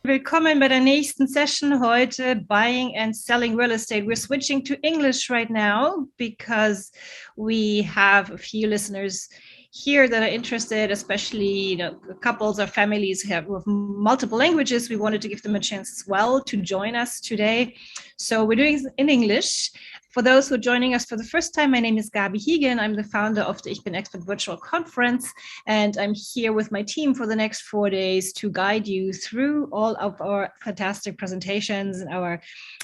Willkommen bei der nächsten Session heute, Buying and Selling Real Estate. We're switching to English right now because we have a few listeners here that are interested, especially couples or families with multiple languages. We wanted to give them a chance as well to join us today. So we're doing it in English. For those who are joining us for the first time, my name is Gabi Hiegen. I'm the founder of the EXPAT virtual conference, and I'm here with my team for the next 4 days to guide you through all of our fantastic presentations and our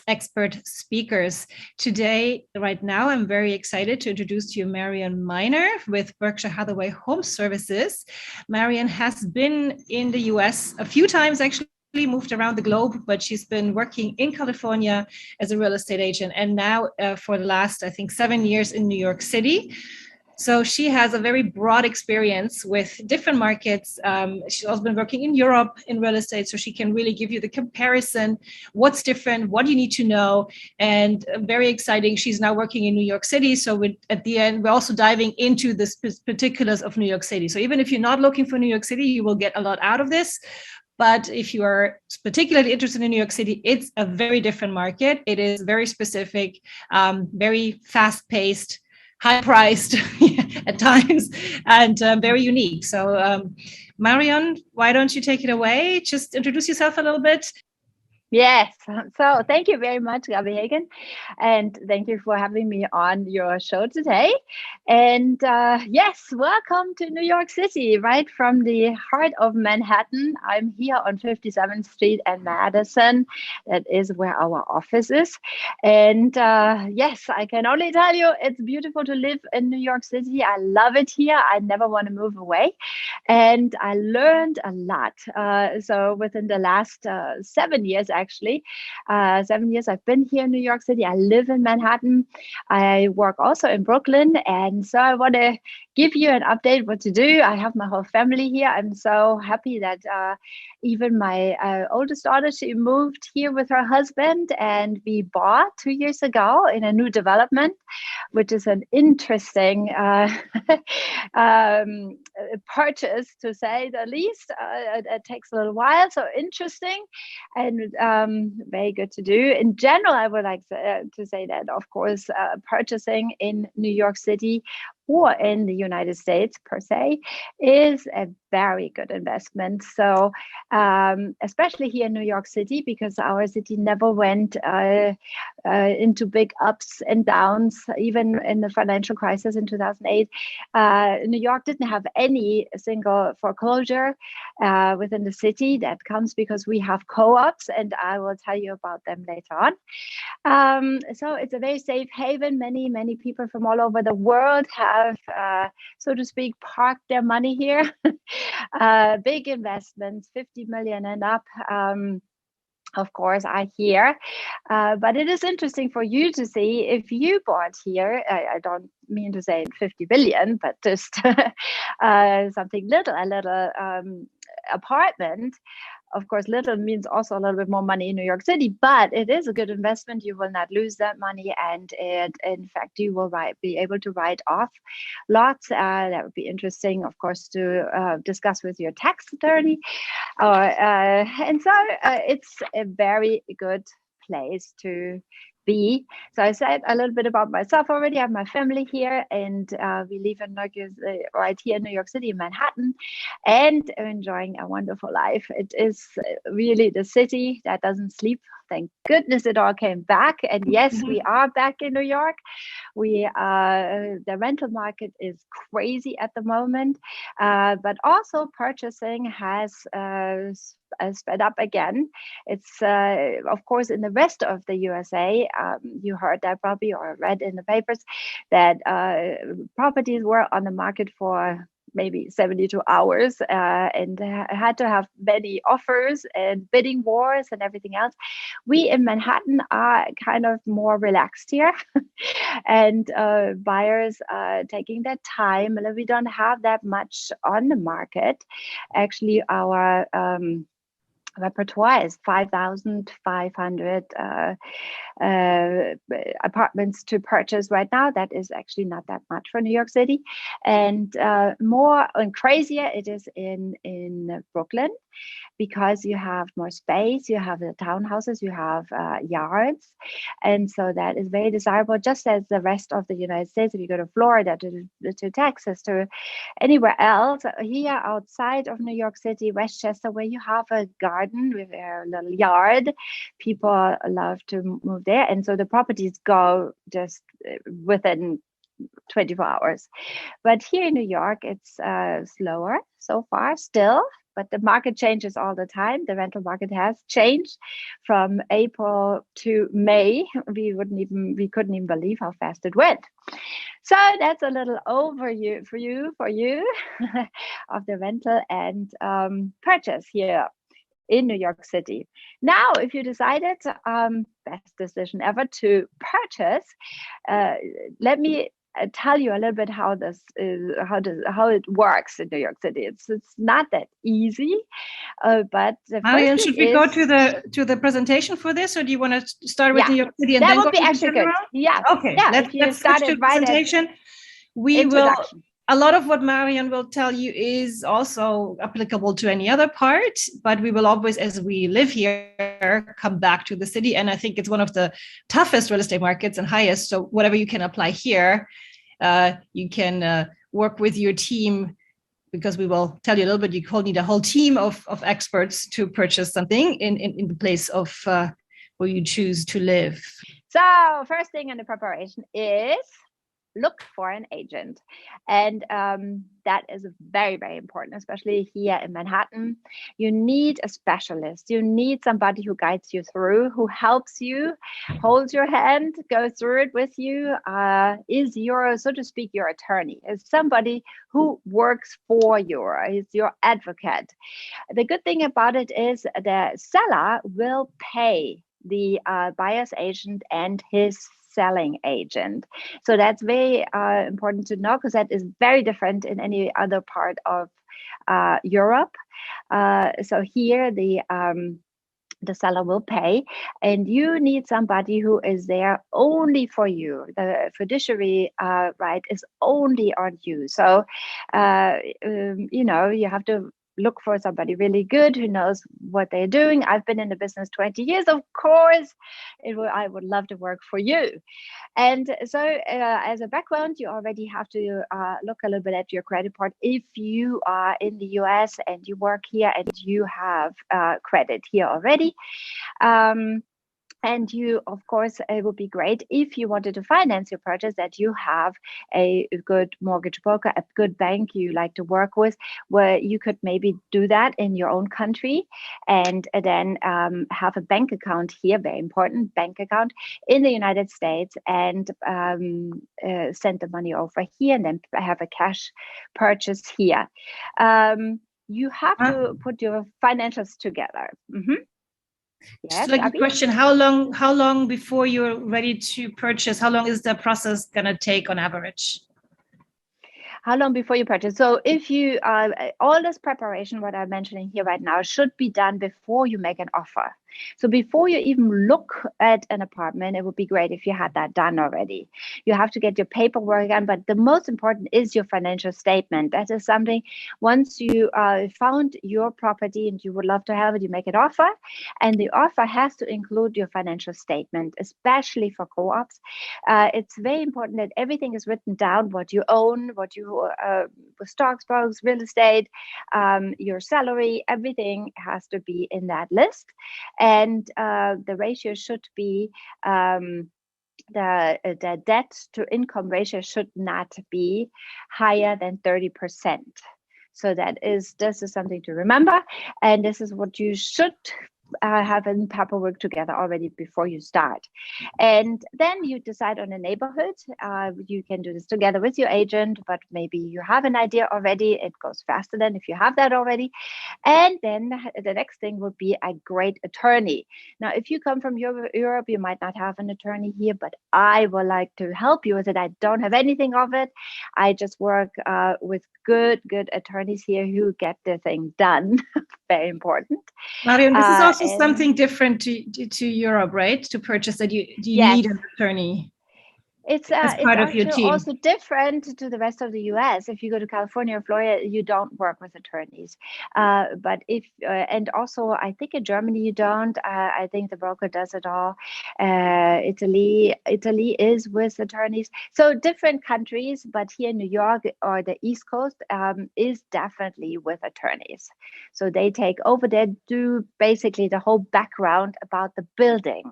expert speakers. Today, right now, I'm very excited to introduce to you Marion Miner with Berkshire Hathaway Home Services. Marion has been in the US a few times, actually, moved around the globe, but she's been working in California as a real estate agent, and now for the last, I think, 7 years in New York City. So she has a very broad experience with different markets. She's also been working in Europe in real estate, so she can really give you the comparison, what's different, what you need to know, and very exciting. She's now working in New York City. So at the end, we're also diving into the particulars of New York City. So even if you're not looking for New York City, you will get a lot out of this. But if you are particularly interested in New York City, it's a very different market. It is very specific, very fast-paced, high-priced at times, and very unique. So Marion, why don't you take it away? Just introduce yourself a little bit. Yes, so thank you very much, Gabi Hagen, and thank you for having me on your show today. And yes, welcome to New York City, right from the heart of Manhattan. I'm here on 57th Street and Madison. That is where our office is. And yes, I can only tell you it's beautiful to live in New York City. I love it here. I never want to move away. And I learned a lot. So within the last 7 years, actually, 7 years I've been here in New York City. I live in Manhattan. I work also in Brooklyn. And so I want to give you an update what to do. I have my whole family here. I'm so happy that even my oldest daughter, she moved here with her husband, and we bought 2 years ago in a new development, which is an interesting purchase, to say the least. It takes a little while, so interesting and very good to do. In general, I would like to say that, of course, purchasing in New York City or in the United States per se is a very good investment. So especially here in New York City, because our city never went into big ups and downs, even in the financial crisis in 2008. New York didn't have any single foreclosure within the city. That comes because we have co-ops, and I will tell you about them later on. So it's a very safe haven. Many people from all over the world have, so to speak, parked their money here. Big investments, 50 million and up. Of course, I hear, but it is interesting for you to see if you bought here. I don't mean to say 50 billion, but just something a little apartment. Of course, little means also a little bit more money in New York City, but it is a good investment. You will not lose that money, and in fact, you will be able to write off lots. That would be interesting, of course, to discuss with your tax attorney. And so it's a very good place to be. So I said a little bit about myself already. I have my family here, and we live in right here in New York City, in Manhattan, and enjoying a wonderful life. It is really the city that doesn't sleep. Thank goodness it all came back. And yes, we are back in New York. The rental market is crazy at the moment, but also purchasing has sped up again. It's of course in the rest of the USA. You heard that probably or read in the papers that properties were on the market for maybe 72 hours and had to have many offers and bidding wars and everything else. We in Manhattan are kind of more relaxed here and buyers are taking their time. We don't have that much on the market. Actually, our repertoire is 5,500 apartments to purchase right now. That is actually not that much for New York City. And more and crazier it is in Brooklyn. because you have more space, you have the townhouses, you have yards. And so that is very desirable, just as the rest of the United States. If you go to Florida, to Texas, to anywhere else, here outside of New York City, Westchester, where you have a garden with a little yard, people love to move there. And so the properties go just within 24 hours. But here in New York, it's slower so far still, but the market changes all the time. The rental market has changed from April to May. We couldn't even believe how fast it went. So that's a little overview for you of the rental and purchase here in New York City. Now, if you decided, best decision ever to purchase, let me tell you a little bit how this is, how it works in New York City. It's not that easy, but the Marion, first should we is, go to the presentation for this, or do you want to start with New York City and that then would go be to actually good. Yeah. Okay. Yeah. Let's switch to the presentation. We will. A lot of what Marion will tell you is also applicable to any other part, but we will always, as we live here, come back to the city. And I think it's one of the toughest real estate markets and highest. So whatever you can apply here, you can work with your team, because we will tell you a little bit. You need a whole team of experts to purchase something in the place of where you choose to live. So first thing in the preparation is look for an agent. And that is very, very important, especially here in Manhattan. You need a specialist. You need somebody who guides you through, who helps you, holds your hand, goes through it with you, is your, so to speak, your attorney, is somebody who works for you, is your advocate. The good thing about it is the seller will pay the buyer's agent and his selling agent. So that's very important to know, because that is very different in any other part of Europe. So here the seller will pay, and you need somebody who is there only for you. The fiduciary right is only on you. So you have to look for somebody really good who knows what they're doing. I've been in the business 20 years, of course. I would love to work for you. And so as a background, you already have to look a little bit at your credit part. If you are in the US and you work here and you have credit here already, and you, of course, it would be great if you wanted to finance your purchase that you have a good mortgage broker, a good bank you like to work with, where you could maybe do that in your own country, and then have a bank account here, very important bank account in the United States, and send the money over here, and then have a cash purchase here. You have to put your financials together. Mm-hmm. Yes, like a question, how long before you're ready to purchase? How long is the process going to take on average? How long before you purchase? So if you, all this preparation, what I'm mentioning here right now, should be done before you make an offer. So before you even look at an apartment, it would be great if you had that done already. You have to get your paperwork done, but the most important is your financial statement. That is something, once you found your property and you would love to have it, you make an offer, and the offer has to include your financial statement, especially for co-ops. It's very important that everything is written down, what you own, what you stocks, bonds, real estate, your salary, everything has to be in that list. And the ratio should be the debt to income ratio should not be higher than 30%. So this is something to remember, and this is what you should have in paperwork together already before you start. And then you decide on a neighborhood. You can do this together with your agent, but maybe you have an idea already. It goes faster than if you have that already. And then the next thing would be a great attorney. Now, if you come from Europe, you might not have an attorney here, but I would like to help you with it. I don't have anything of it. I just work with good attorneys here who get the thing done. Very important. Marion, this is also something different to Europe, right? To purchase that you yes. need an attorney. It's as part of your actually team? also different to the rest of the US. If you go to California or Florida, you don't work with attorneys. But if and also I think in Germany you don't. I think the broker does it all. Italy is with attorneys. So different countries, but here in New York or the East Coast is definitely with attorneys. So they take over. They do basically the whole background about the building,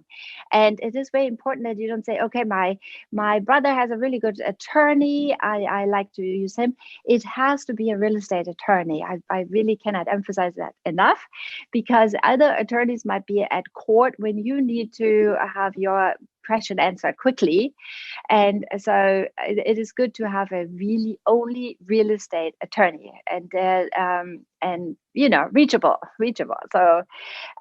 and it is very important that you don't say, okay, my brother has a really good attorney. I like to use him. It has to be a real estate attorney. I really cannot emphasize that enough, because other attorneys might be at court when you need to have your question answered quickly. And so it is good to have a really only real estate attorney, and reachable. So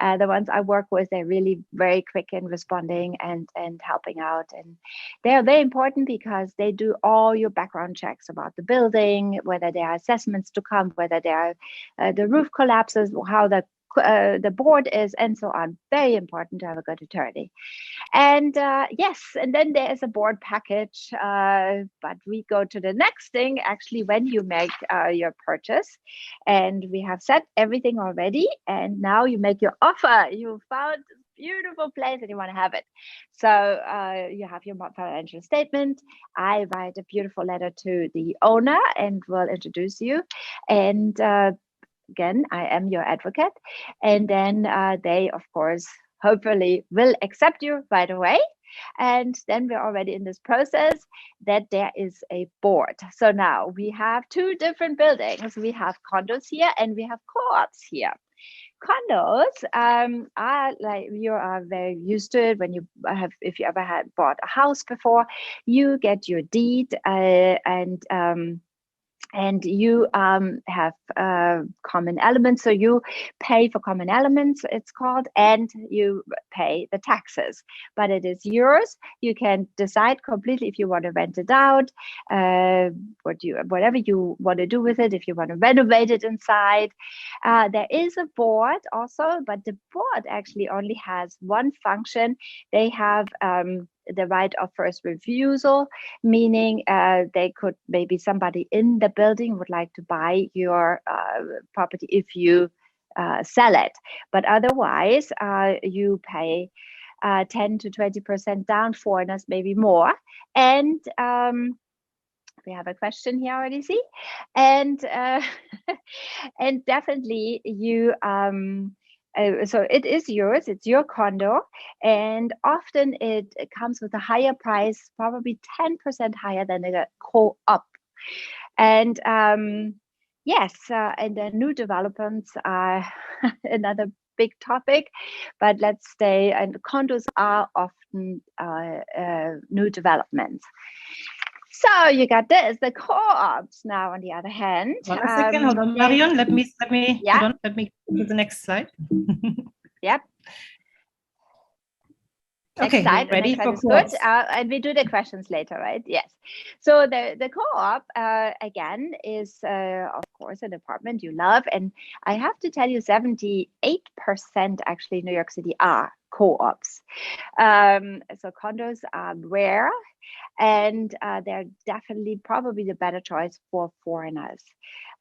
the ones I work with, they're really very quick in responding and helping out. And they are very important because they do all your background checks about the building, whether there are assessments to come, whether there are the roof collapses, how the board is, and so on. Very important to have a good attorney. And yes, and then there is a board package. But we go to the next thing, actually, when you make your purchase, and we have set everything already. And now you make your offer. You found a beautiful place and you want to have it. So you have your financial statement. I write a beautiful letter to the owner and will introduce you. And again, I am your advocate. And then they, of course, hopefully will accept you right away. And then we're already in this process that there is a board. So now we have two different buildings. We have condos here and we have co-ops here. Condos are like, you are very used to it when you have, if you ever had bought a house before, you get your deed and you have common elements. So you pay for common elements, it's called, and you pay the taxes. But it is yours. You can decide completely if you want to rent it out, whatever you want to do with it, if you want to renovate it inside. There is a board also, but the board actually only has one function. They have the right of first refusal, meaning they could, maybe somebody in the building would like to buy your property if you sell it. But otherwise, you pay 10 to 20% down, foreigners maybe more. And we have a question here already, see? And and definitely you so it is yours, it's your condo, and often it comes with a higher price, probably 10% higher than a co-op. And yes, and the new developments are another big topic, but let's stay, and condos are often new developments. So you got this, the co-ops now on the other hand. One second, hold on, Marion. Let me yeah. hold on. Let me go to the next slide. Yep. Okay, next slide, ready next for slide is co-ops. good. And we do the questions later, right? Yes. So the co-op again is of course an apartment you love, and I have to tell you, 78% actually in New York City are co-ops. So condos are rare, and they're definitely probably the better choice for foreigners.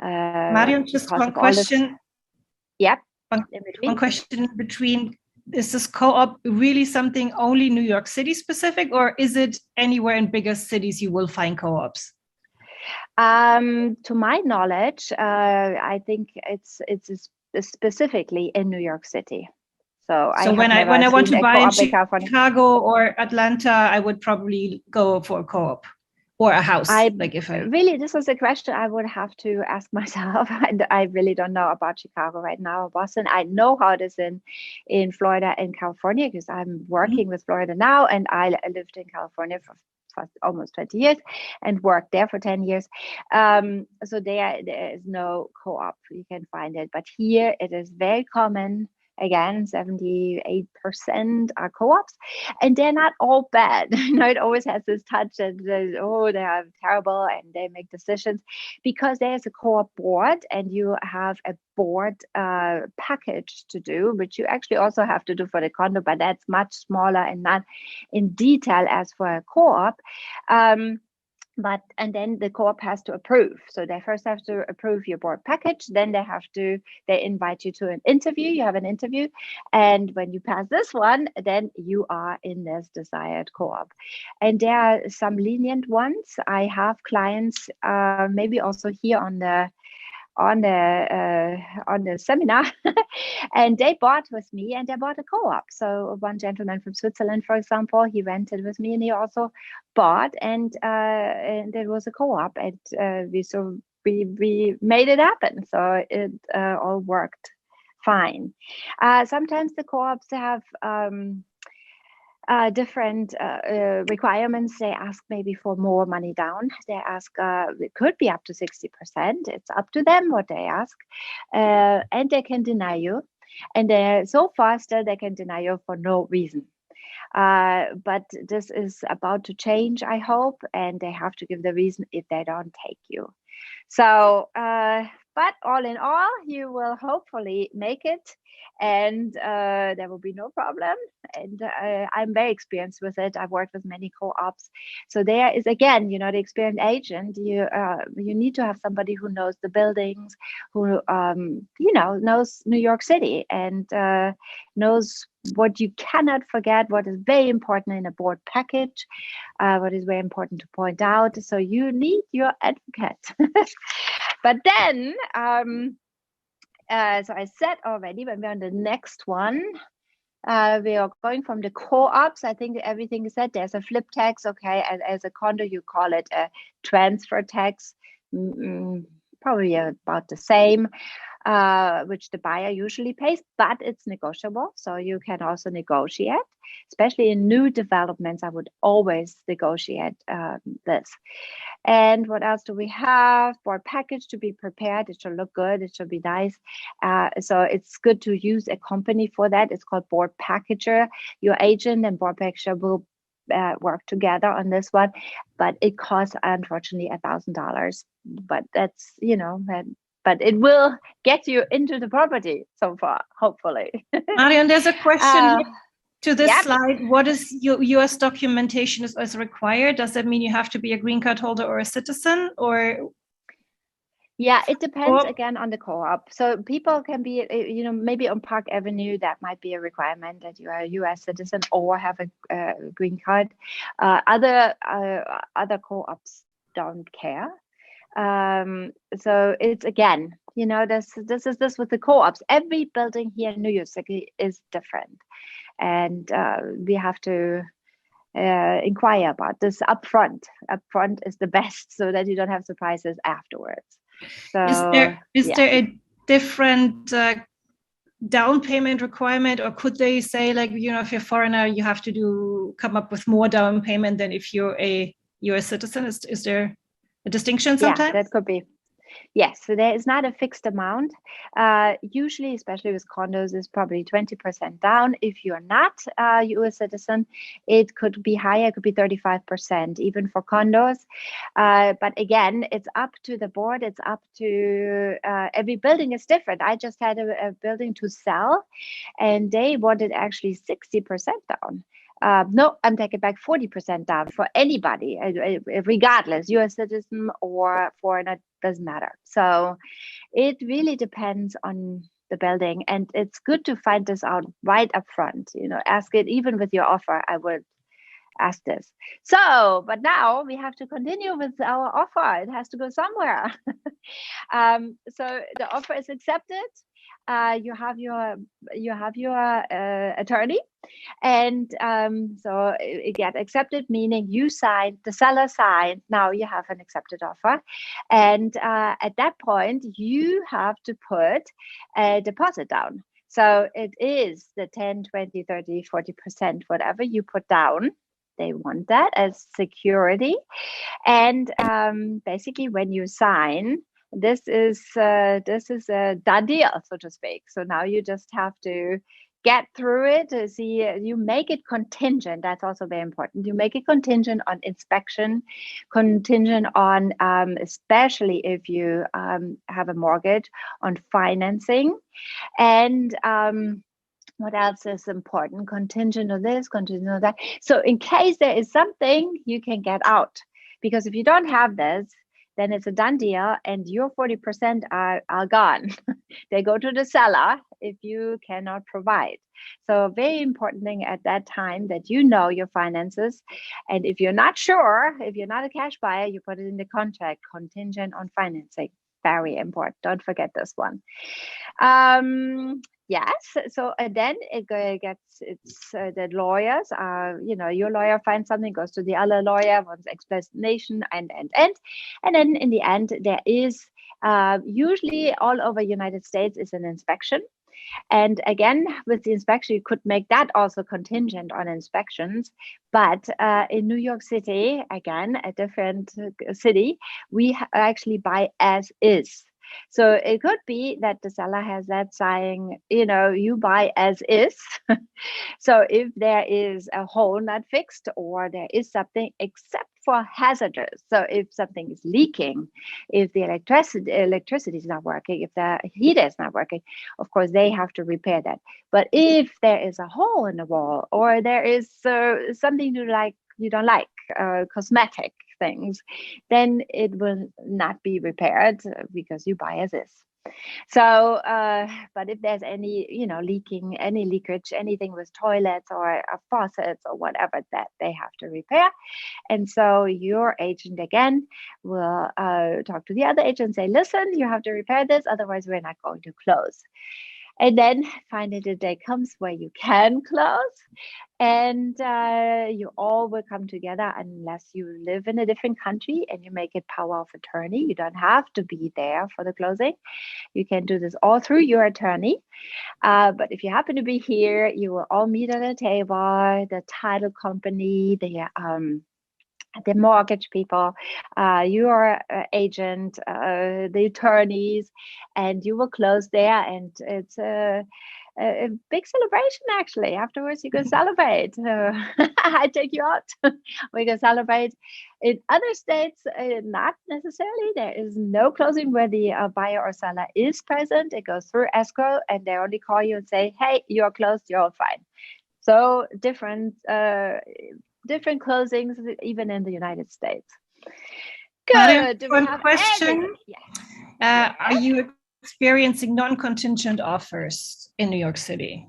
Marion, just one question. Yep. One question in between. Is this co-op really something only New York City specific, or is it anywhere in bigger cities you will find co-ops? To my knowledge, I think it's specifically in New York City. So when I want to buy in Chicago or Atlanta, I would probably go for a co-op or a house. Really, this is a question I would have to ask myself. I really don't know about Chicago right now or Boston. I know how it is in Florida and California, because I'm working with Florida now, and I lived in California for almost 20 years and worked there for 10 years. So there is no co-op. You can find it, but here it is very common Again, 78% are co-ops, and they're not all bad. It always has this touch that oh, they are terrible and they make decisions, because there's a co-op board and you have a board package to do, which you actually also have to do for the condo, but that's much smaller and not in detail as for a co-op. And then the co-op has to approve. So they first have to approve your board package. Then they invite you to an interview. You have an interview. And when you pass this one, then you are in this desired co-op. And there are some lenient ones. I have clients, maybe also here on the seminar, and they bought with me, and they bought a co-op. So one gentleman from Switzerland, for example, he rented with me, and he also bought, and it was a co-op, and we made it happen. So it all worked fine. Sometimes the co-ops have different requirements. They ask maybe for more money down. They ask, it could be up to 60%. It's up to them what they ask. And they can deny you. And so far still they can deny you for no reason. But this is about to change, I hope. And they have to give the reason if they don't take you. So, but all in all, you will hopefully make it, and there will be no problem. And I'm very experienced with it. I've worked with many co-ops. So there is, again, the experienced agent. You need to have somebody who knows the buildings, who knows New York City, and knows what you cannot forget, what is very important in a board package, what is very important to point out. So you need your advocate. But then, so I said already, when we're on the next one, we are going from the co-ops. I think everything is said. There's a flip tax, okay, and as a condo, you call it a transfer tax, probably about the same, which the buyer usually pays, but it's negotiable. So you can also negotiate, especially in new developments. I would always negotiate this. And what else do we have? Board package to be prepared. It should look good. It should be nice. So it's good to use a company for that. It's called Board Packager. Your agent and Board Packager will work together on this one, but it costs unfortunately $1,000. But that's but it will get you into the property so far, hopefully. Marion, there's a question here to this Yep. slide. What is US documentation is required? Does that mean you have to be a green card holder or a citizen, or? Yeah, it depends again on the co-op. So people can be, maybe on Park Avenue, that might be a requirement that you are a US citizen or have a green card. Other co-ops don't care. So it's, again, this is with the co-ops. Every building here in New York City is different. And we have to inquire about this upfront. Upfront is the best, so that you don't have surprises afterwards. So is there a different down payment requirement, or could they say, like, if you're a foreigner, you have to come up with more down payment than if you're a US citizen? Is there a distinction sometimes? Yeah, that could be. Yes, so there is not a fixed amount. Usually, especially with condos, is probably 20% down. If you're not a US citizen, it could be higher. It could be 35%, even for condos. But again, it's up to the board. It's up to every building is different. I just had a building to sell, and they wanted actually 60% down. No, I'm taking back 40% down for anybody, regardless, US citizen or foreigner, doesn't matter. So it really depends on the building, and it's good to find this out right up front. Ask it even with your offer. I would ask this. So, but now we have to continue with our offer. It has to go somewhere. So the offer is accepted. You have your attorney, and so it gets accepted, meaning you signed, the seller signed. Now you have an accepted offer, and at that point you have to put a deposit down. So it is the 10, 20, 30, 40%, whatever you put down. They want that as security. And basically, when you sign, this is a done deal, so to speak. So now you just have to get through it. See, you make it contingent. That's also very important. You make it contingent on inspection, contingent on, especially if you have a mortgage, on financing, and what else is important? Contingent on this, contingent on that. So in case there is something, you can get out. Because if you don't have this, then it's a done deal and your 40% are gone. They go to the seller if you cannot provide. So a very important thing at that time that you know your finances. And if you're not sure, if you're not a cash buyer, you put it in the contract, contingent on financing. Very important. Don't forget this one. Yes. So then it gets, it's the lawyers your lawyer finds something, goes to the other lawyer, wants explanation, and then in the end there is usually all over United States is an inspection. And again, with the inspection, you could make that also contingent on inspections. But in New York City, again, a different city, we actually buy as is. So it could be that the seller has that saying, you buy as is. So if there is a hole not fixed, or there is something except for hazardous, so if something is leaking, if the electricity is not working, if the heater is not working, of course they have to repair that. But if there is a hole in the wall, or there is something you don't like, cosmetic things, then it will not be repaired because you buy as is. So, but if there's any, leaking, any leakage, anything with toilets or faucets or whatever, that they have to repair. And so your agent again will talk to the other agent and say, listen, you have to repair this, otherwise we're not going to close. And then finally the day comes where you can close, and you all will come together, unless you live in a different country and you make it power of attorney. You don't have to be there for the closing. You can do this all through your attorney. But if you happen to be here, you will all meet at a table, the title company, the mortgage people, your agent, the attorneys, and you will close there. And it's a big celebration, actually. Afterwards, you can celebrate. I take you out. We can celebrate. In other states, not necessarily. There is no closing where the buyer or seller is present. It goes through escrow, and they only call you and say, hey, you're closed, you're all fine. So different closings, even in the United States. Good. One question. Yes. Are you experiencing non-contingent offers in New York City?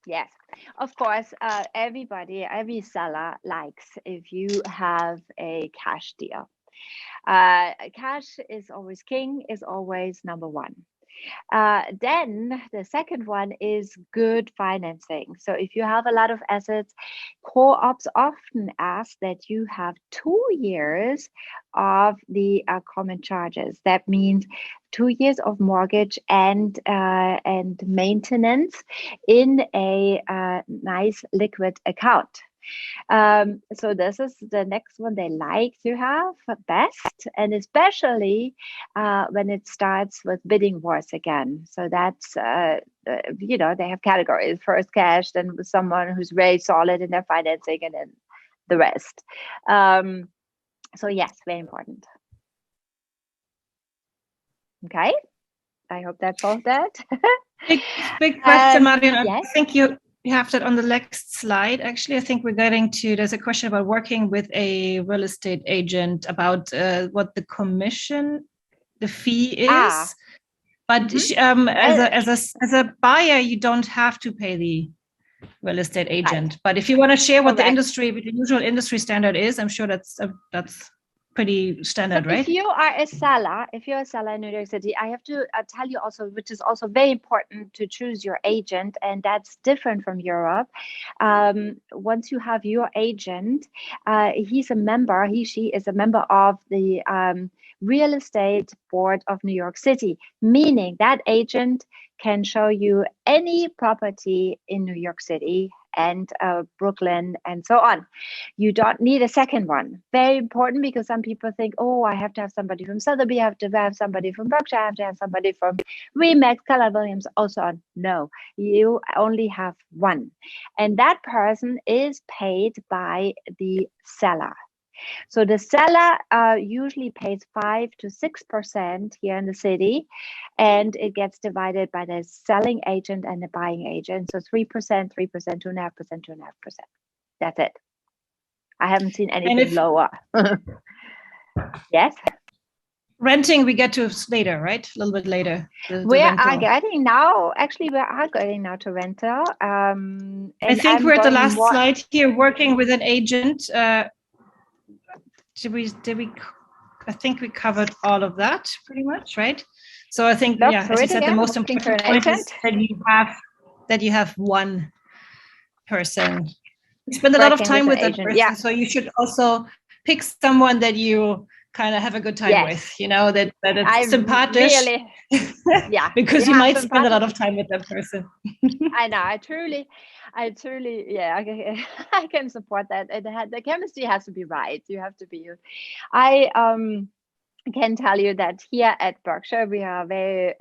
Yes, of course. Every seller likes if you have a cash deal. Cash is always king, is always number one. Then the second one is good financing. So if you have a lot of assets, co-ops often ask that you have 2 years of the common charges. That means 2 years of mortgage and maintenance in a nice liquid account. So this is the next one they like to have best, and especially when it starts with bidding wars again. So that's they have categories: first cash, then someone who's very solid in their financing, and then the rest. So yes, very important. Okay, I hope that solved that. Big question, Marion. Yes. I think you have that on the next slide. Actually, I think we're getting to, there's a question about working with a real estate agent about what the commission, the fee is. But as a buyer, you don't have to pay the real estate agent. Right. But if you want to share what the usual industry standard is, I'm sure that's pretty standard, so right? If you're a seller in New York City, I have to tell you also, which is also very important, to choose your agent, and that's different from Europe. Once you have your agent, he, she is a member of the Real Estate Board of New York City, meaning that agent can show you any property in New York City and Brooklyn and so on. You don't need a second one. Very important, because some people think, oh, I have to have somebody from Sotheby, I have to have somebody from Berkshire, I have to have somebody from Remax, Keller Williams, also on. No, you only have one. And that person is paid by the seller. So the seller usually pays 5 to 6% here in the city, and it gets divided by the selling agent and the buying agent. So 3%, 3%, 2.5%, 2.5%. That's it. I haven't seen anything lower. Yes. Renting we get to later, right? A little bit later. We are getting now to rental. And I think we're at the last slide here, working with an agent. Did we? I think we covered all of that pretty much, right? So I think, as you said, the most important point is that you have one person. You spend a lot of time with that person, so you should also pick someone that you kind of have a good time with, that it's sympathetic. Really, because you might spend a lot of time with that person. I know. I truly, I can support that. The chemistry has to be right. You have to be you. I can tell you that here at Berkshire, we are very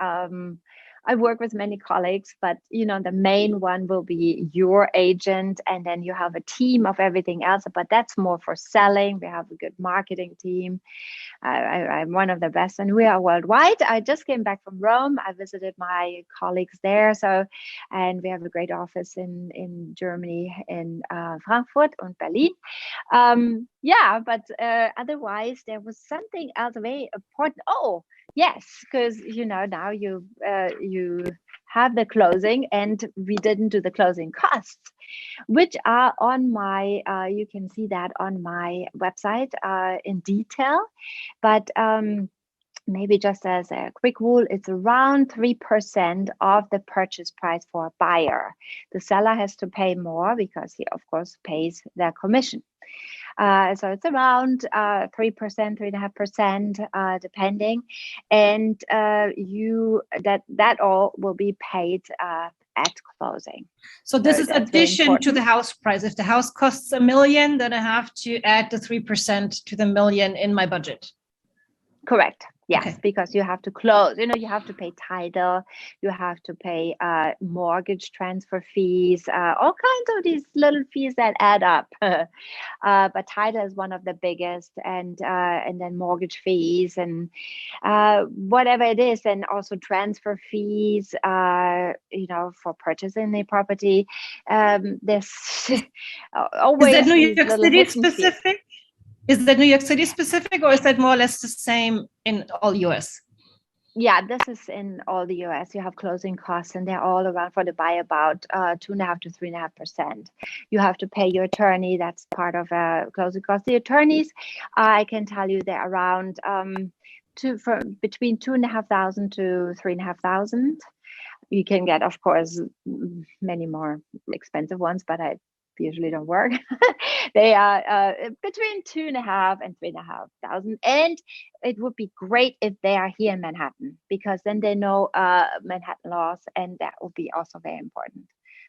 I work with many colleagues, but the main one will be your agent, and then you have a team of everything else, but that's more for selling. We have a good marketing team. I'm one of the best, and we are worldwide. I just came back from Rome. I visited my colleagues there, and we have a great office in Germany, in Frankfurt and Berlin. But otherwise there was something else very important. Oh, yes, because now you have the closing, and we didn't do the closing costs, which are on my. You can see that on my website in detail, but maybe just as a quick rule, it's around 3% of the purchase price for a buyer. The seller has to pay more because he, of course, pays their commission. So it's around 3%, 3.5%, depending, and that all will be paid at closing. So this is addition to the house price. If the house costs $1 million, then I have to add the 3% to the $1 million in my budget. Correct. Yes, okay. Because you have to close, you have to pay title, you have to pay mortgage transfer fees, all kinds of these little fees that add up. But title is one of the biggest, and then mortgage fees and whatever it is, and also transfer fees, for purchasing the property. There's always. Is that New York City specific? Is that New York City specific, or is that more or less the same in all US? Yeah, this is in all the US. You have closing costs, and they're all around for the buy about 2.5% to 3.5%. You have to pay your attorney. That's part of closing costs. The attorneys, I can tell you, they're around between $2,500 to $3,500. You can get, of course, many more expensive ones, but I usually don't work. They are between $2,500 and $3,500, and it would be great if they are here in Manhattan, because then they know Manhattan laws, and that will be also very important.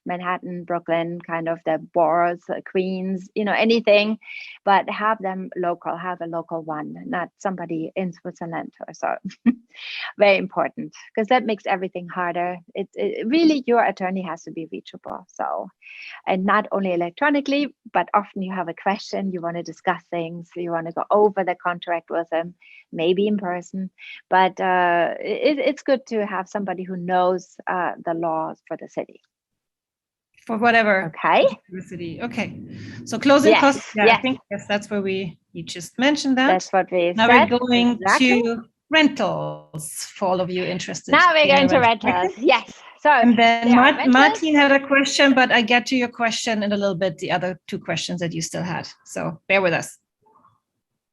Manhattan, Brooklyn, kind of the boroughs, Queens, anything, but have them local, have a local one, not somebody in Switzerland or so. Very important, because that makes everything harder. It really, your attorney has to be reachable. So, and not only electronically, but often you have a question, you want to discuss things, you want to go over the contract with them, maybe in person, but it's good to have somebody who knows the laws for the city. For whatever. Okay. Okay. So closing costs. Yeah, I think that's where you just mentioned that. That's what we now said. We're going to rentals for all of you interested. Now we're going to rentals. Yes. So and then Martin had a question, but I get to your question in a little bit, the other two questions that you still had. So bear with us.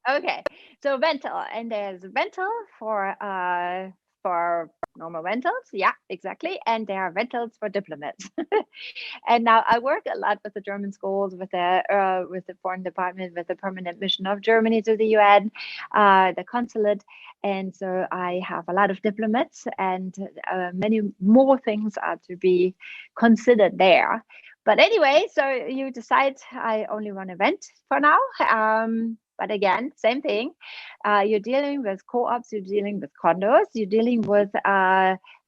Okay. So rental, and there's rental for normal rentals. Yeah, exactly. And there are rentals for diplomats. And now I work a lot with the German schools, with the foreign department, with the permanent mission of Germany to the UN, the consulate. And so I have a lot of diplomats, and many more things are to be considered there. But anyway, so you decide I only want to rent for now. But again, same thing. You're dealing with co-ops, you're dealing with condos, you're dealing with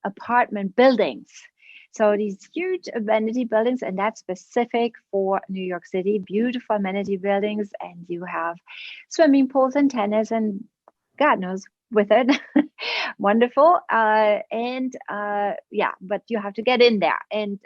apartment buildings. So these huge amenity buildings, and that's specific for New York City, beautiful amenity buildings, and you have swimming pools and tennis and God knows with it. Wonderful. Yeah, but you have to get in there, and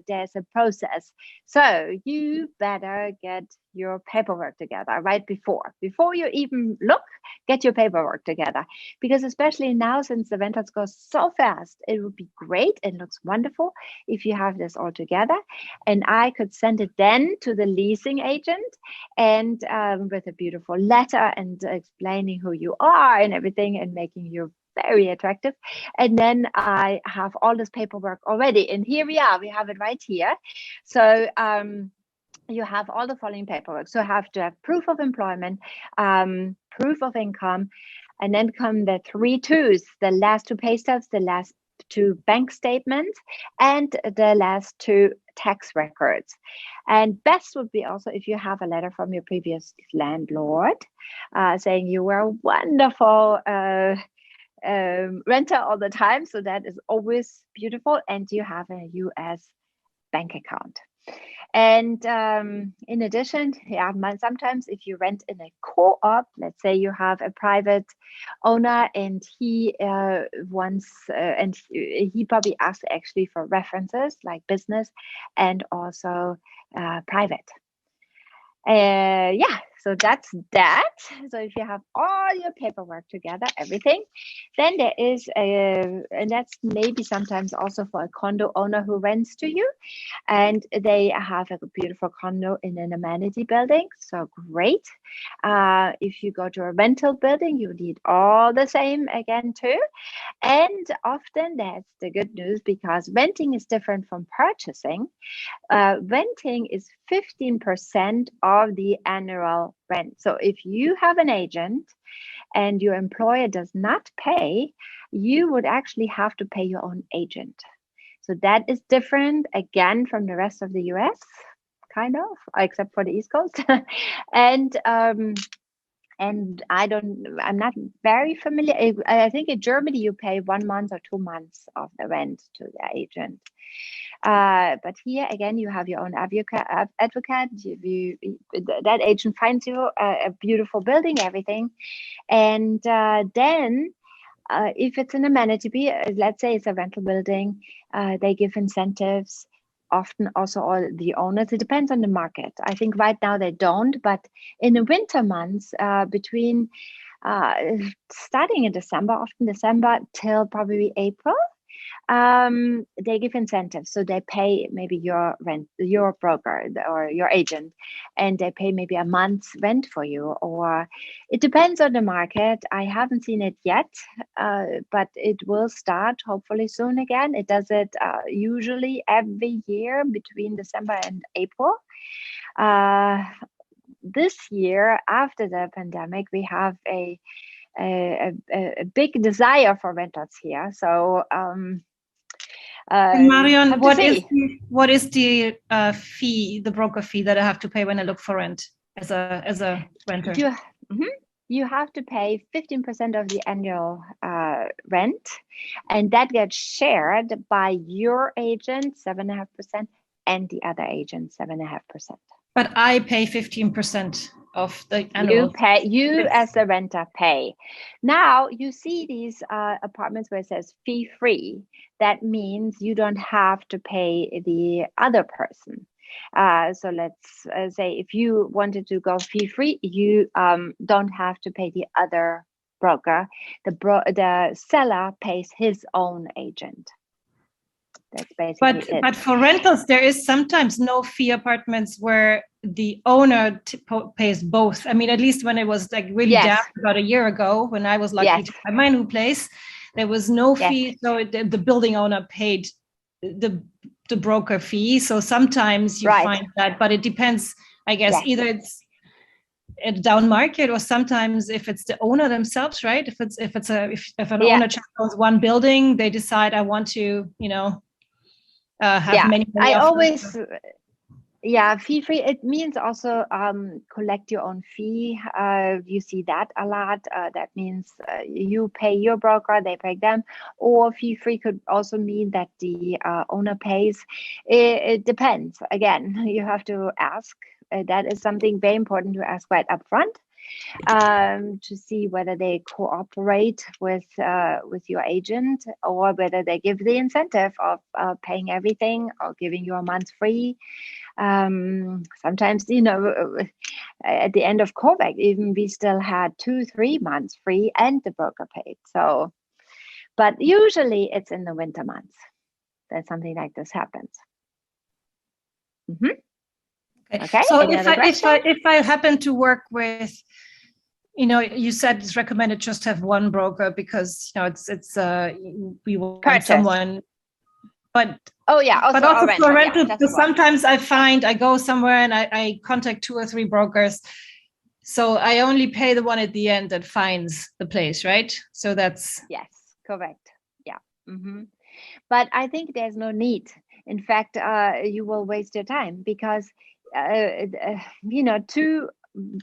there's a process. So you better get your paperwork together right before you even look. Get your paperwork together, because especially now, since the rentals go so fast, it would be great. It looks wonderful if you have this all together, and I could send it then to the leasing agent, and with a beautiful letter and explaining who you are and everything, and making you very attractive. And then I have all this paperwork already, and here we are. We have it right here. So you have all the following paperwork. So you have to have proof of employment, proof of income, and then come the 3 2s, the last 2 pay stubs, the last 2 bank statements, and the last 2 tax records. And best would be also if you have a letter from your previous landlord saying you were wonderful renter all the time. So that is always beautiful. And you have a US bank account. And in addition, yeah, sometimes if you rent in a co-op, let's say you have a private owner and he wants, and he probably asks actually for references like business and also private. Yeah, so that's that. So if you have all your paperwork together, everything, then there is and that's maybe sometimes also for a condo owner who rents to you, and they have a beautiful condo in an amenity building. So great. If you go to a rental building, you need all the same again too. And often that's the good news, because renting is different from purchasing. Renting is 15% of the annual rent. So if you have an agent and your employer does not pay, you would actually have to pay your own agent. So that is different again from the rest of the US, kind of, except for the East Coast. And I'm not very familiar. I think in Germany you pay 1 month or 2 months of the rent to the agent. But here again, you have your own advocate. That agent finds you a beautiful building, everything, and then if it's an amenity, let's say it's a rental building, they give incentives. Often also all the owners. It depends on the market. I think right now they don't, but in the winter months, between starting in December, often December till probably April, they give incentives. So they pay maybe your rent, your broker or your agent, and they pay maybe a month's rent for you, or it depends on the market. I haven't seen it yet, but it will start hopefully soon again. It does it usually every year between December and April. This year, after the pandemic, we have a big desire for rentals here. So and Marion, what is the fee, the broker fee that I have to pay when I look for rent as a renter? You have to pay 15% of the annual rent, and that gets shared by your agent 7.5% and the other agent 7.5%. But I pay 15% of the annual. You as the renter pay. Now you see these apartments where it says fee free. That means you don't have to pay the other person. So let's say if you wanted to go fee free, you don't have to pay the other broker. The seller pays his own agent. That's basically but for rentals, there is sometimes no fee apartments where the owner pays both. I mean, at least when it was like really down about a year ago, when I was lucky to find my new place, there was no fee. So the building owner paid the broker fee. So sometimes you find that, but it depends, I guess, either it's a down market, or sometimes if it's the owner themselves, right? If an owner just owns one building, they decide I want to, have many. Yeah, fee free. It means also collect your own fee. You see that a lot. That means you pay your broker, they pay them. Or fee free could also mean that the owner pays. It depends. Again, you have to ask. That is something very important to ask right up front, to see whether they cooperate with your agent, or whether they give the incentive of paying everything or giving you a month free. Sometimes, at the end of COVID, even we still had 2-3 months free and the broker paid. So, but usually it's in the winter months that something like this happens. Okay. So Any other question? if I happen to work with, you said it's recommended just have one broker because we want someone, but but also for rental. Yeah, sometimes I find I go somewhere and I contact 2 or 3 brokers, so I only pay the one at the end that finds the place, right? So that's yes, correct. Yeah. But I think there's no need. In fact, you will waste your time because two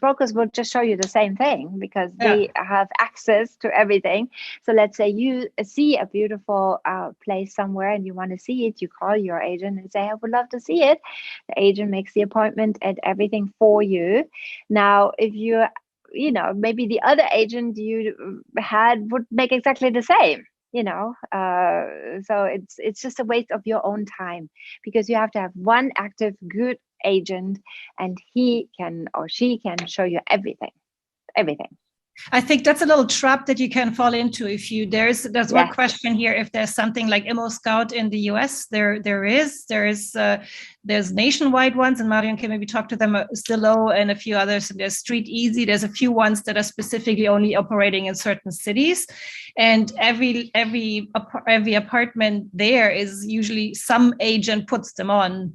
brokers will just show you the same thing because they have access to everything. So let's say you see a beautiful place somewhere and you want to see it, you call your agent and say, I would love to see it. The agent makes the appointment and everything for you. Now, if you maybe the other agent you had would make exactly the same. So it's just a waste of your own time because you have to have one active good agent and he can or she can show you everything. I think that's a little trap that you can fall into if you there's one question here, if there's something like Immo Scout in the US. There's nationwide ones, and Marion can maybe talk to them, Zillow and a few others. There's Street Easy. There's a few ones that are specifically only operating in certain cities, and every apartment there is usually some agent puts them on.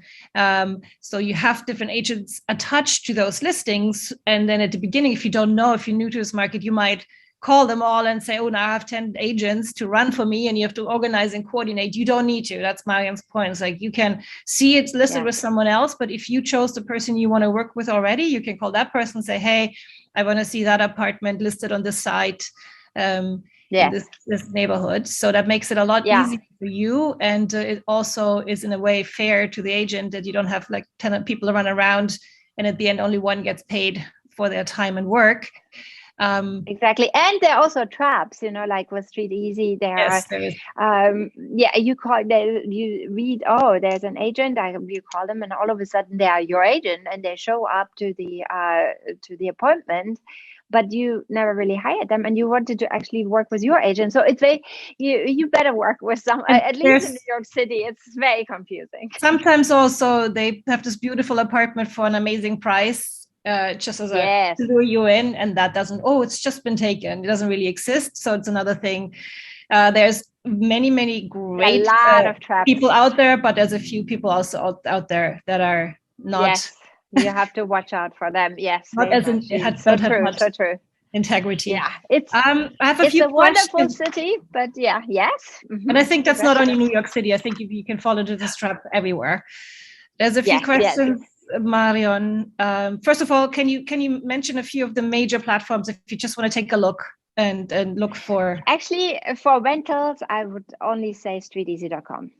So you have different agents attached to those listings, and then at the beginning, if you're new to this market, you might call them all and say, oh, now I have 10 agents to run for me, and you have to organize and coordinate. You don't need to. That's Marion's point. It's like you can see it's listed with someone else, but if you chose the person you want to work with already, you can call that person and say, hey, I want to see that apartment listed on this site in this neighborhood. So that makes it a lot easier for you. And it also is in a way fair to the agent that you don't have like 10 people run around and at the end only one gets paid for their time and work. Exactly. And there are also traps, like with Street Easy, there are, you read, oh, there's an agent, you call them and all of a sudden they are your agent and they show up to the appointment, but you never really hired them and you wanted to actually work with your agent. So it's you better work with at least in New York City, it's very confusing. Sometimes also they have this beautiful apartment for an amazing price. Just as to lure you in, and that doesn't, it's just been taken. It doesn't really exist. So it's another thing. There's many great people out there, but there's a few people also out there that are not. Yes, you have to watch out for them. Yes, not as so true. Integrity. Yeah, I have a few a wonderful city, but And I think that's not only New York City. I think you can fall into this trap everywhere. There's a few questions. Marion, first of all, can you mention a few of the major platforms if you just want to take a look and look for? Actually, for rentals, I would only say streeteasy.com.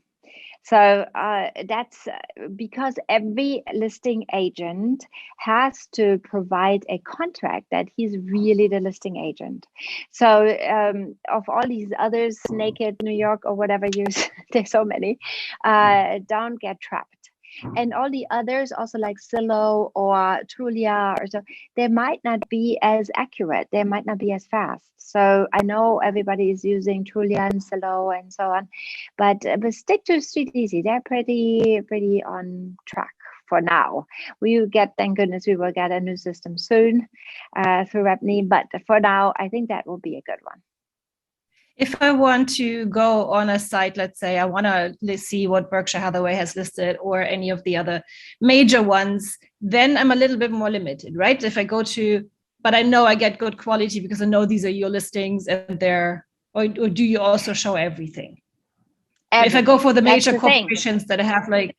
So that's because every listing agent has to provide a contract that he's really the listing agent. So of all these others, Naked New York or whatever there's so many, don't get trapped. And all the others, also like Zillow or Trulia, or so, they might not be as accurate. They might not be as fast. So I know everybody is using Trulia and Zillow and so on, but stick to Street Easy. They're pretty on track for now. Thank goodness, we will get a new system soon through Repni. But for now, I think that will be a good one. If I want to go on a site, let's say I want to see what Berkshire Hathaway has listed or any of the other major ones, then I'm a little bit more limited, right? If I go but I know I get good quality because I know these are your listings and or do you also show everything? If I go for the major corporations that have like...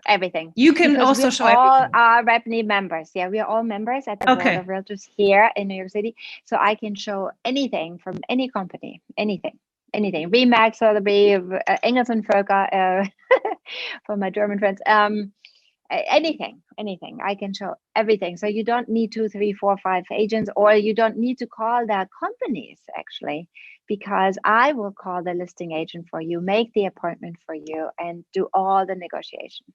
Everything. You can because also we show all everything. are REPNI members. Yeah, we are all members at the Board Okay. of Realtors here in New York City. So I can show anything from any company, anything. Remax, Sotheby's, Engels and Völker, for my German friends. Anything. I can show everything. So you don't need 2, 3, 4, 5 agents, or you don't need to call their companies actually, because I will call the listing agent for you, make the appointment for you, and do all the negotiation.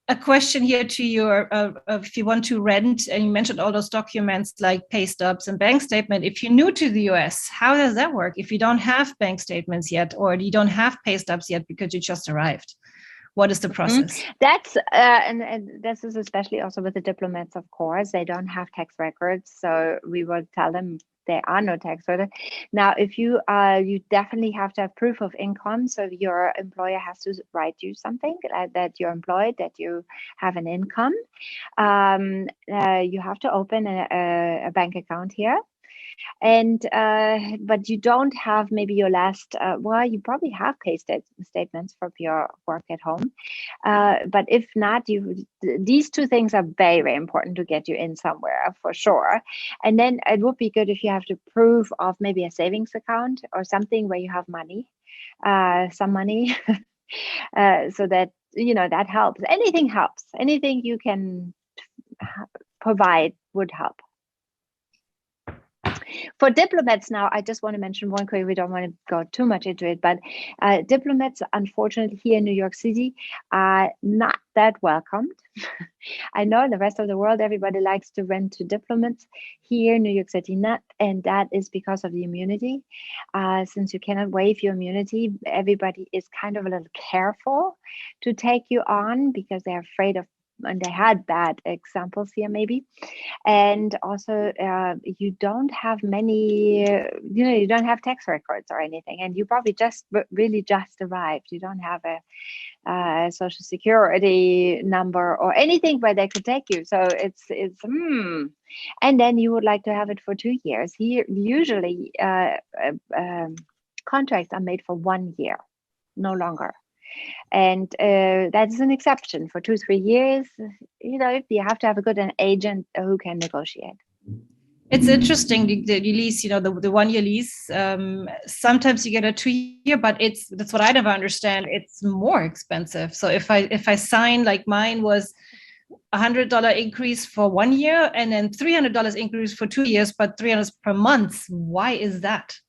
A question here to your, if you want to rent, and you mentioned all those documents like pay stubs and bank statement. If you're new to the US, how does that work? If you don't have bank statements yet, or you don't have pay stubs yet because you just arrived, what is the process? That's and this is especially also with the diplomats, of course. They don't have tax records, so we will tell them there are no tax records. Now, if you you definitely have to have proof of income. So your employer has to write you something that you're employed, that you have an income. You have to open a bank account here. And but you don't have maybe your last well, you probably have pay statements from your work at home, but if not, these two things are very, very important to get you in somewhere for sure. And then it would be good if you have to prove of maybe a savings account or something where you have money, some money, so that that helps. Anything helps. Anything you can provide would help. For diplomats now, I just want to mention one quick, we don't want to go too much into it, but diplomats, unfortunately, here in New York City are not that welcomed. I know in the rest of the world, everybody likes to rent to diplomats. Here in New York City, not, and that is because of the immunity. Since you cannot waive your immunity, everybody is kind of a little careful to take you on because they're afraid of, and they had bad examples here maybe. And also you don't have many, you don't have tax records or anything, and you probably just really just arrived. You don't have a social security number or anything where they could take you. So it's and then you would like to have it for 2 years. Here usually contracts are made for 1 year, no longer. And that is an exception for 2, 3 years. You have to have a good agent who can negotiate. It's interesting, the lease, the 1 year lease. Sometimes you get a 2 year, but that's what I never understand. It's more expensive. So if I sign, like mine was $100 increase for 1 year and then $300 increase for 2 years, but $300 per month. Why is that?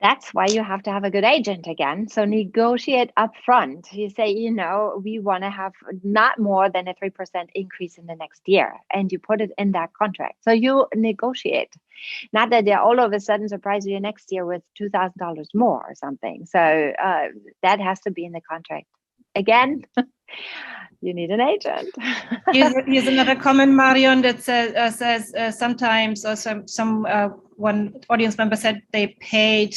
That's why you have to have a good agent again. So negotiate up front. You say, we want to have not more than a 3% increase in the next year. And you put it in that contract. So you negotiate. Not that they're all of a sudden surprise you next year with $2,000 more or something. So that has to be in the contract. Again, you need an agent. Here's another comment, Marion, that says sometimes, or one audience member said they paid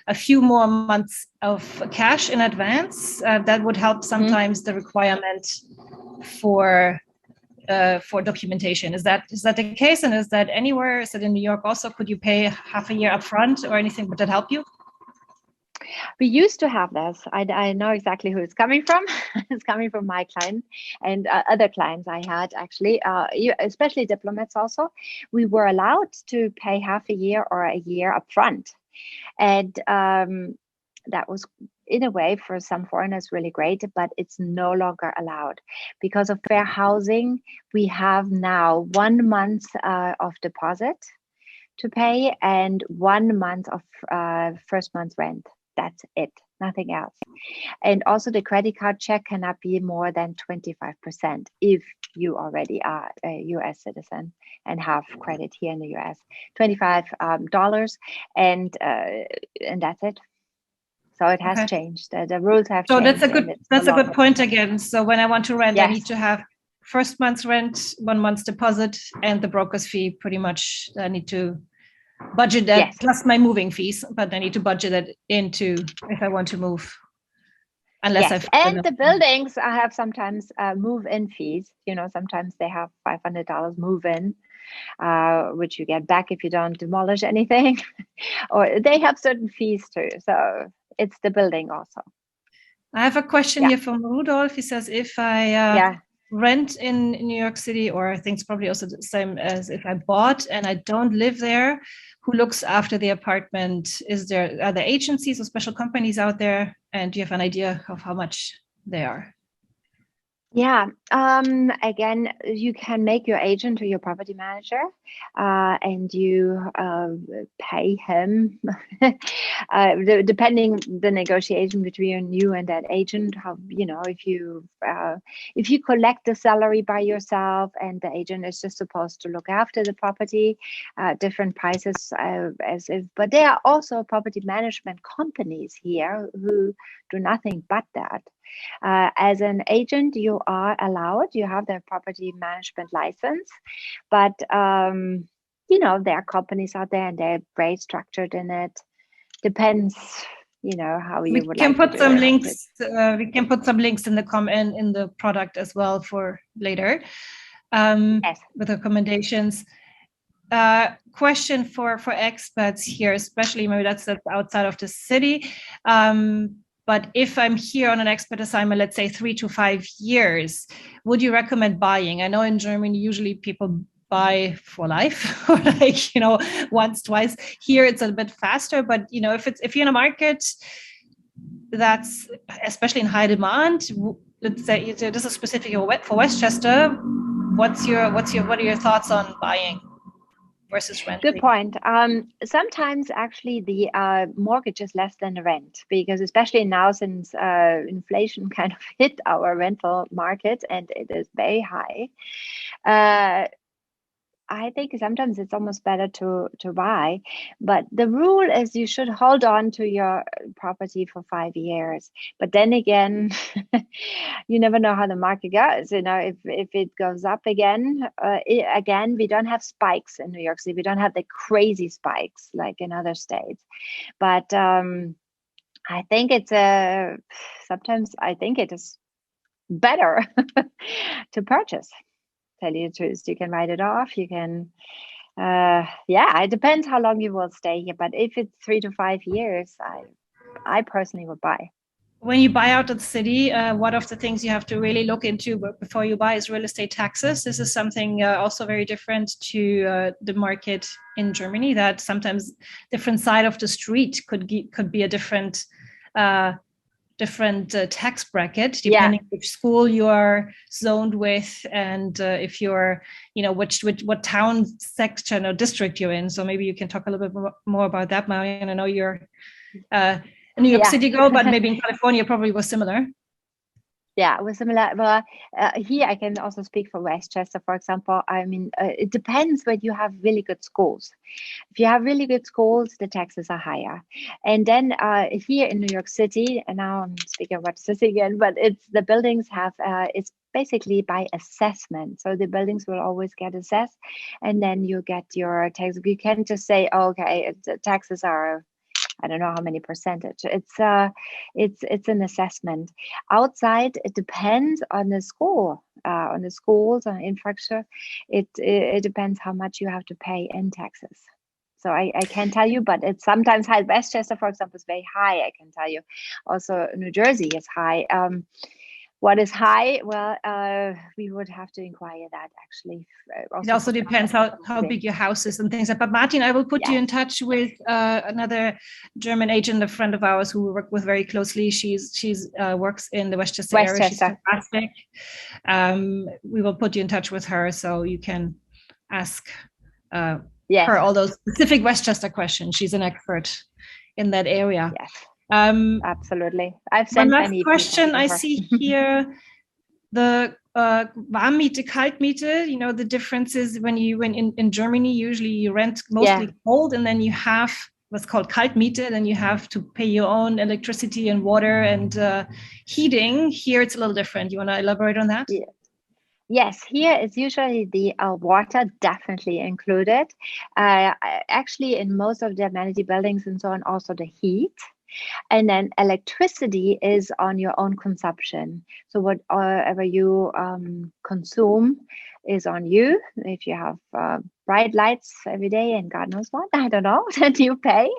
a few more months of cash in advance. That would help sometimes the requirement for documentation. Is that the case? And is that anywhere? Is it in New York also? Could you pay half a year upfront or anything? Would that help you? We used to have this. I know exactly who it's coming from. It's coming from my client and other clients I had, actually, especially diplomats also. We were allowed to pay half a year or a year upfront. And that was, in a way, for some foreigners really great, but it's no longer allowed. Because of fair housing, we have now 1 month of deposit to pay and 1 month of first month's rent. That's it, nothing else. And also the credit card check cannot be more than 25% if you already are a US citizen and have credit here in the US. $25, and that's it. So it has changed. The rules have changed. So that's a good point again. So when I want to rent, yes. I need to have first month's rent, 1 month's deposit, and the broker's fee. Pretty much, I need to budget that, yes, plus my moving fees, but I need to budget that into if I want to move. Unless yes, and the buildings have sometimes move-in fees. Sometimes they have $500 move-in, which you get back if you don't demolish anything, or they have certain fees too. So it's the building also. I have a question Yeah. here from Rudolf. He says, if I rent in New York City, or I think it's probably also the same as if I bought and I don't live there, who looks after the apartment? Are there agencies or special companies out there? And do you have an idea of how much they are? Yeah, again, you can make your agent or your property manager, and you pay him, depending the negotiation between you and that agent. How, if you collect the salary by yourself and the agent is just supposed to look after the property, different prices but there are also property management companies here who do nothing but that. As an agent, you are allowed, you have the property management license, but there are companies out there and they're very structured in it. Depends, how you would like to do it. We can put some links in the product as well for later, Yes. with recommendations. Question for expats here, especially maybe that's outside of the city. But if I'm here on an expat assignment, let's say 3 to 5 years, would you recommend buying? I know in Germany, usually people buy for life, or once, twice. Here it's a bit faster, but if you're in a market that's especially in high demand, let's say this is specific for Westchester, what are your thoughts on buying versus renting? Good point. Sometimes actually the mortgage is less than the rent, because especially now, since inflation kind of hit our rental market and it is very high, I think sometimes it's almost better to buy. But the rule is you should hold on to your property for 5 years. But then again, you never know how the market goes. If it goes up again, we don't have spikes in New York City. We don't have the crazy spikes like in other states. But I think sometimes I think it is better to purchase. Tell you the truth, you can write it off, you can it depends how long you will stay here, but if it's 3 to 5 years, I personally would buy. When you buy out of the city, one of the things you have to really look into before you buy is real estate taxes. This is something also very different to the market in Germany, that sometimes different side of the street could be a different tax bracket depending which school you are zoned with, and if you're what town section or district you're in. So maybe you can talk a little bit more about that, Marion. I know you're a New York City girl, but maybe in California probably was similar. Yeah, it was similar. Well, here I can also speak for Westchester, for example. I mean, it depends when you have really good schools. If you have really good schools, the taxes are higher. And then here in New York City, and now I'm speaking about city again, but the buildings have, it's basically by assessment. So the buildings will always get assessed, and then you get your tax. You can't just say, oh, okay, the taxes are, I don't know how many percentage. It's an assessment. Outside, it depends on the school, on the schools, on infrastructure. It depends how much you have to pay in taxes. So I can't tell you, but it's sometimes high. Westchester, for example, is very high. I can tell you. Also, New Jersey is high. What is high? Well, we would have to inquire that actually. It also depends how big your house is and things like that. But Martin, I will put you in touch with another German agent, a friend of ours who we work with very closely. She's works in the Westchester area. She's fantastic. We will put you in touch with her so you can ask her all those specific Westchester questions. She's an expert in that area. Yes. Absolutely. I've sent one last question I see here, the Warmmiete, Kaltmiete, the differences when in Germany, usually you rent mostly cold, and then you have what's called Kaltmiete, then you have to pay your own electricity and water and heating. Here it's a little different. You want to elaborate on that? Yeah. Yes, here is usually the water definitely included. Actually, in most of the amenity buildings and so on, also the heat. And then electricity is on your own consumption. So whatever you consume is on you. If you have bright lights every day and God knows what, I don't know, then you pay.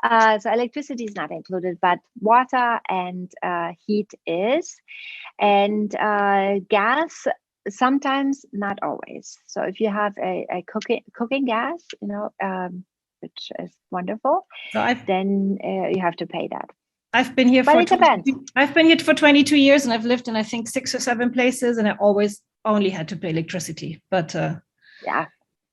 So electricity is not included, but water and heat is. And gas, sometimes, not always. So if you have a cooking gas, which is wonderful, So then you have to pay that. I've been here But it depends. I've been here for 22 years, and I've lived in, I think, 6 or 7 places, and I always only had to pay electricity. But yeah,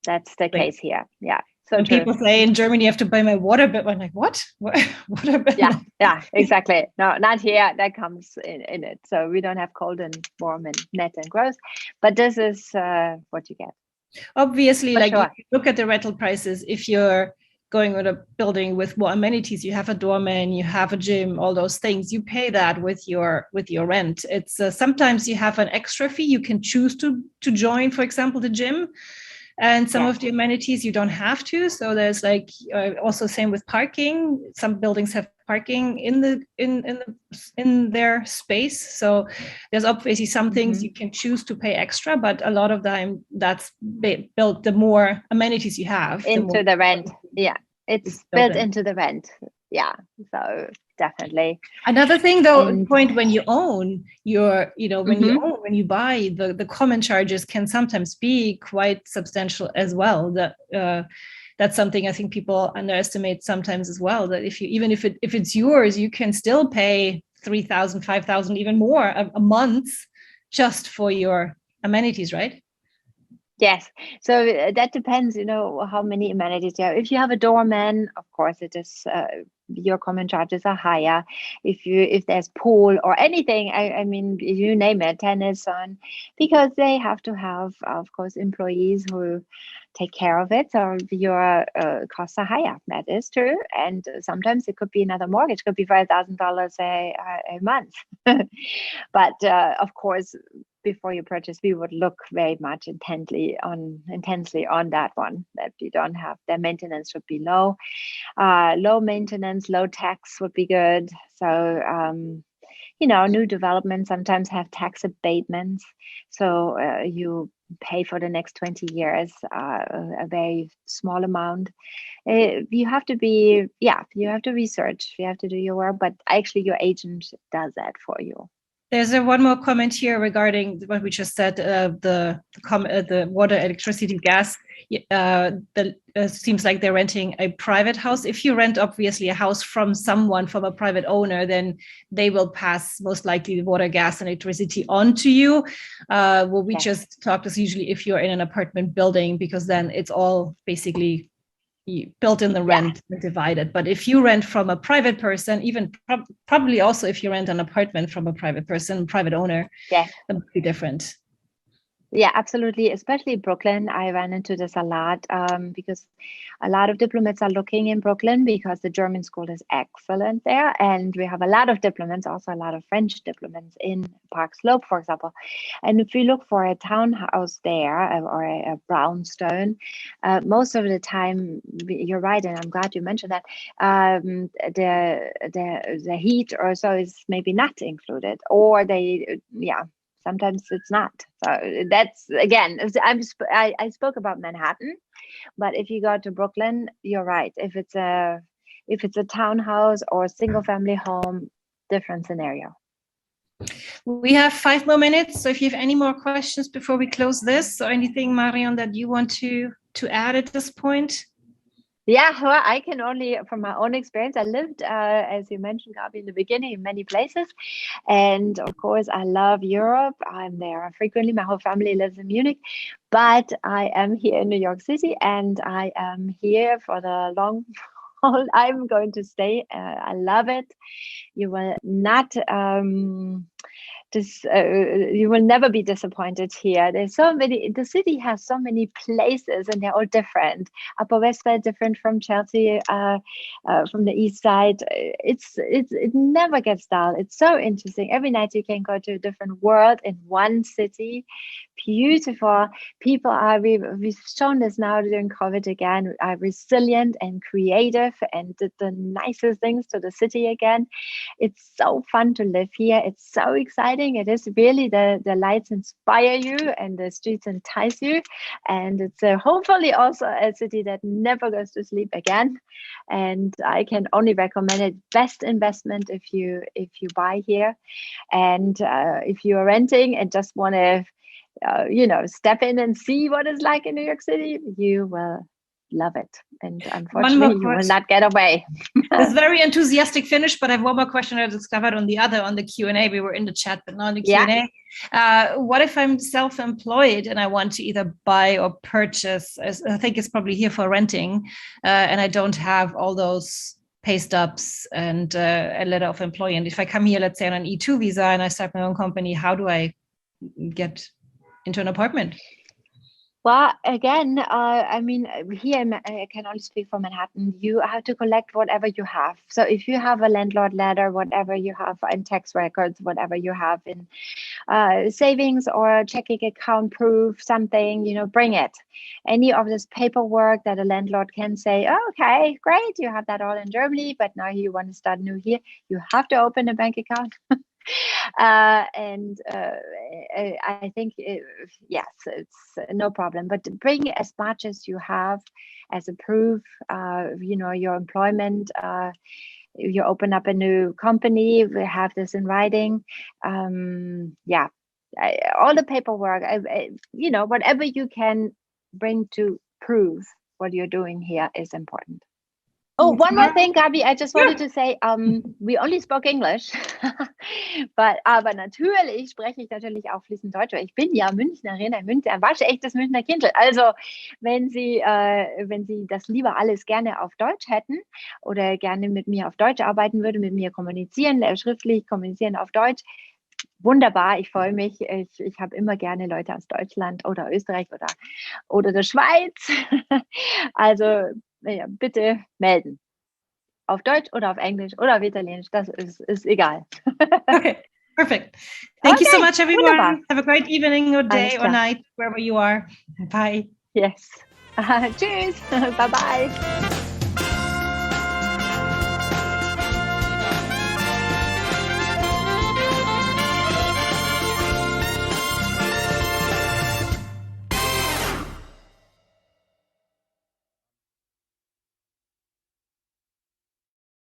that's the case here. Yeah. So when people say in Germany you have to pay my water bill, I'm like, what? Water bill? Yeah, exactly. No, not here. That comes in it. So we don't have cold and warm and net and gross, but this is what you get. Obviously, For like sure. you look at the rental prices. If you're going with a building with more amenities, you have a doorman, you have a gym, all those things, you pay that with your rent. It's sometimes you have an extra fee you can choose to join, for example, the gym. And some of the amenities you don't have to. So there's like also same with parking. Some buildings have parking in their space. So there's obviously some things you can choose to pay extra, but a lot of time that's built the more amenities you have into the rent. Yeah, it's built into the rent. Yeah, so definitely. Another thing, though, point when you own when you buy, the common charges can sometimes be quite substantial as well. That's something I think people underestimate sometimes as well. That if it's yours, you can still pay 3,000, 5,000, even more a month just for your amenities, right? Yes, so that depends, how many amenities you have. If you have a doorman, of course, it is your common charges are higher. If there's pool or anything, I mean, you name it, tennis on, because they have to have, of course, employees who take care of it. So your costs are higher. That is true, and sometimes it could be another mortgage, it could be $5,000 a month. But of course, before you purchase, we would look very much intensely on that one, that you don't have, the maintenance should be low. Low maintenance, low tax would be good. So new developments sometimes have tax abatements, so you pay for the next 20 years a very small amount. You have to research, you have to do your work, but actually your agent does that for you. There's one more comment here regarding what we just said, the water, electricity, gas. Seems like they're renting a private house. If you rent, obviously, a house from a private owner, then they will pass most likely the water, gas, and electricity on to you. What we just talked is usually if you're in an apartment building, because then it's all basically built in the rent and divided. But if you rent from a private person, even probably also if you rent an apartment from a private person, private owner, that would be different. Yeah, absolutely. Especially Brooklyn. I ran into this a lot because a lot of diplomats are looking in Brooklyn because the German school is excellent there. And we have a lot of diplomats, also a lot of French diplomats in Park Slope, for example. And if we look for a townhouse there or a brownstone, most of the time, you're right. And I'm glad you mentioned that the heat or so is maybe not included, or sometimes it's not. So that's, again, I spoke about Manhattan, but if you go to Brooklyn, you're right. If it's a townhouse or a single family home, different scenario. We have 5 more minutes. So if you have any more questions before we close this, or anything, Marion, that you want to add at this point? Yeah, well, I can only, from my own experience, I lived, as you mentioned, Gabi, in the beginning, in many places. And of course, I love Europe. I'm there frequently. My whole family lives in Munich. But I am here in New York City, and I am here for the long haul. I'm going to stay. I love it. You will not... you will never be disappointed here. There's so many, the city has so many places and they're all different. Upper West Side different from Chelsea, from the East Side. It never gets dull. It's so interesting. Every night you can go to a different world in one city. beautiful. People are, we've shown this now during COVID again, are resilient and creative and did the nicest things to the city again. It's so fun to live here. It's so exciting. It is really the lights inspire you and the streets entice you. And it's hopefully also a city that never goes to sleep again. And I can only recommend it. Best investment if you buy here. And if you're renting and just want to, step in and see what it's like in New York City, you will love it. And unfortunately, you will not get away. It's very enthusiastic finish, but I have one more question I discovered on the Q&A. We were in the chat, but not on the Q&A. What if I'm self-employed and I want to either buy or purchase? I think it's probably here for renting, and I don't have all those pay stubs and a letter of employment. If I come here, let's say on an E2 visa and I start my own company, how do I get into an apartment? Well, again, I mean, here I can only speak for Manhattan. You have to collect whatever you have. So if you have a landlord letter, whatever you have in tax records, whatever you have in savings or checking account proof, something, bring it. Any of this paperwork that a landlord can say, oh, okay, great, you have that all in Germany, but now you want to start new here, you have to open a bank account. I think, yes, it's no problem, but bring as much as you have as a proof, your employment, you open up a new company, we have this in writing. All the paperwork, whatever you can bring to prove what you're doing here is important. Oh, one more thing, Gabi, I just wanted to say, we only spoke English, aber natürlich spreche ich natürlich auch fließend Deutsch, weil ich bin ja Münchnerin, ein waschechtes Münchner Kindl. Also wenn Sie das lieber alles gerne auf Deutsch hätten oder gerne mit mir auf Deutsch arbeiten würden, mit mir kommunizieren, schriftlich kommunizieren auf Deutsch, wunderbar, ich freue mich. Ich habe immer gerne Leute aus Deutschland oder Österreich oder der Schweiz. Also ja, bitte melden. Auf Deutsch oder auf Englisch oder auf Italienisch, das ist egal. Okay, perfect. Thank you so much, everyone. Wunderbar. Have a great evening or day or night, wherever you are. Bye. Yes. Tschüss. Bye-bye.